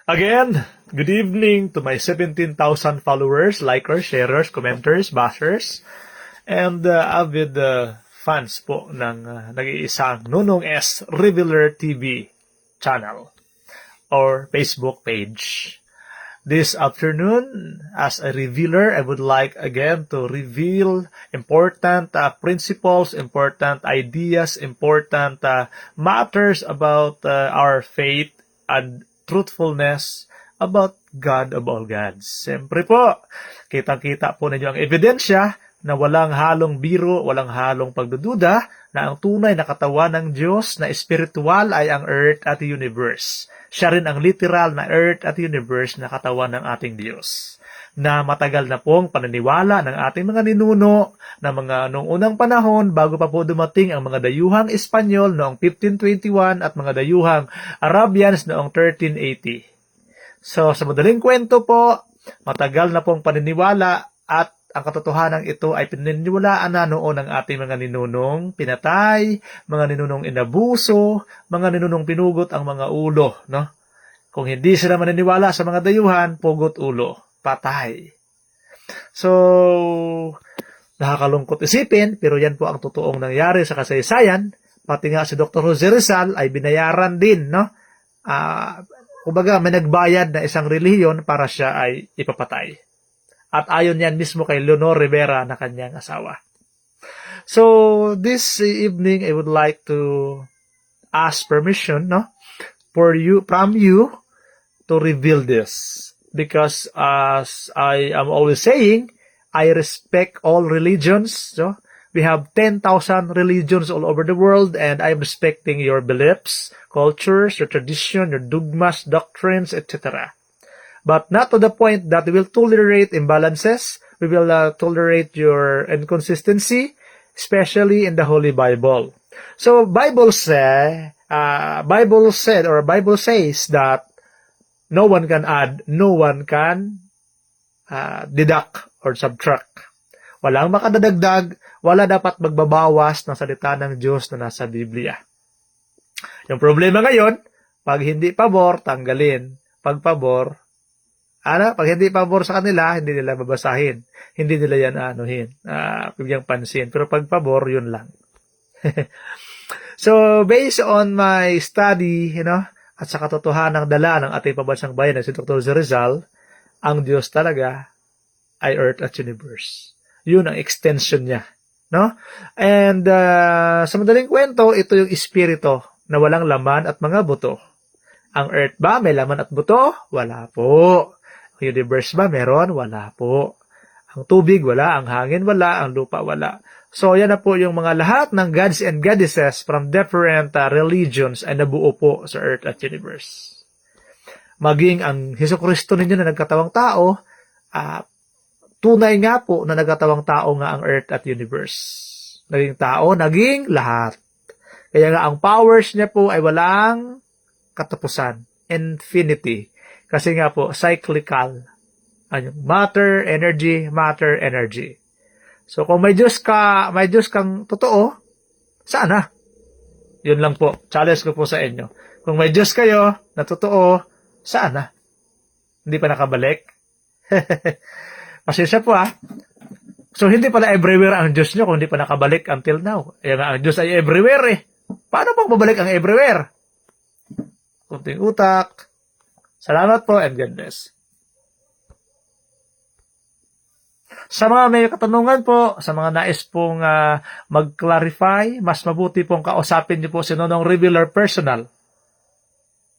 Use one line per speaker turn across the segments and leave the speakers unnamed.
Again, good evening to my 17,000 followers, likers, sharers, commenters, bashers, and avid fans po ng nag-iisang Nunong S. Revealer TV channel or Facebook page. This afternoon, as a revealer, I would like again to reveal important principles, important ideas, important matters about our faith and truthfulness about God of all gods. Siyempre po, kitang-kita po ninyo ang ebidensya na walang halong biro, walang halong pagdududa na ang tunay na katawan ng Diyos na espiritual ay ang earth at universe. Siya rin ang literal na earth at universe na katawan ng ating Diyos. Na matagal na pong paniniwala ng ating mga ninuno na mga noong unang panahon bago pa po dumating ang mga dayuhang Espanyol noong 1521 at mga dayuhang Arabians noong 1380. So sa madaling kwento po, matagal na pong paniniwala at ang katotohanan ito ay pininiwalaan na noon ng ating mga ninunong pinatay, mga ninunong inabuso, mga ninunong pinugot ang mga ulo, no? Kung hindi sila maniniwala sa mga dayuhan, pugot ulo, patay. So, nakakalungkot isipin, pero yan po ang totoong nangyari sa kasaysayan. Pati nga si Dr. Jose Rizal ay binayaran din, no? Kumbaga, may nagbayad na isang relihiyon para siya ay ipapatay. At ayon yan mismo kay Leonor Rivera na kanyang asawa. So, this evening, I would like to ask permission, no? From you to reveal this. Because as I am always saying, I respect all religions. So, we have 10,000 religions all over the world, and I'm respecting your beliefs, cultures, your tradition, your dogmas, doctrines, etc. But not to the point that we will tolerate imbalances. We will tolerate your inconsistency, especially in the Holy Bible. So Bible says that no one can add, no one can deduct or subtract. Walang makadadagdag, wala dapat magbabawas ng salita ng Diyos na nasa Biblia. Yung problema ngayon, pag hindi pabor, tanggalin. Pag pabor, pag hindi pabor sa kanila, hindi nila babasahin. Hindi nila yan bigyan pansin. Pero pag pabor, yun lang. So, based on my study, at sa katotohanang dala ng ating pambansang bayan na si Dr. Jose Rizal, ang Diyos talaga ay earth at universe. Yun ang extension niya. No? And sa madaling kwento, ito yung espiritu na walang laman at mga buto. Ang earth ba may laman at buto? Wala po. Universe ba meron? Wala po. Ang tubig wala, ang hangin wala, ang lupa wala. So yan na po yung mga lahat ng gods and goddesses from different religions ay nabuo po sa earth at universe. Maging ang Hesukristo ninyo na nagkatawang tao, tunay nga po na nagkatawang tao nga ang earth at universe. Naging tao, naging lahat. Kaya nga ang powers niya po ay walang katapusan. Infinity. Kasi nga po, cyclical. Matter, energy, matter, energy. So, kung may Diyos kang totoo, sana? Yun lang po. Challenge ko po sa inyo. Kung may Diyos kayo na totoo, sana? Hindi pa nakabalik? Pasensya po So, hindi pala everywhere ang Diyos nyo kung hindi pa nakabalik until now. Kaya nga, ang Diyos ay everywhere eh. Paano pang babalik ang everywhere? Kunting utak. Salamat po and God bless. Sa mga may katanungan po, sa mga nais pong mag-clarify, mas mabuti pong kausapin niyo po si Nonong Revealer personal.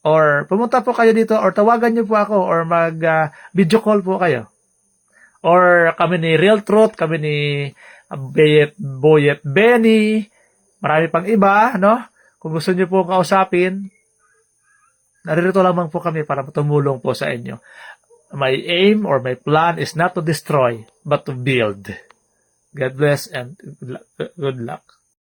Or pumunta po kayo dito or tawagan niyo po ako or mag-video call po kayo. Or kami ni Real Truth, kami ni Boyet Benny, marami pang iba, no? Kung gusto niyo po kausapin, naririto lamang po kami para tumulong po sa inyo. My aim or my plan is not to destroy, but to build. God bless and good luck.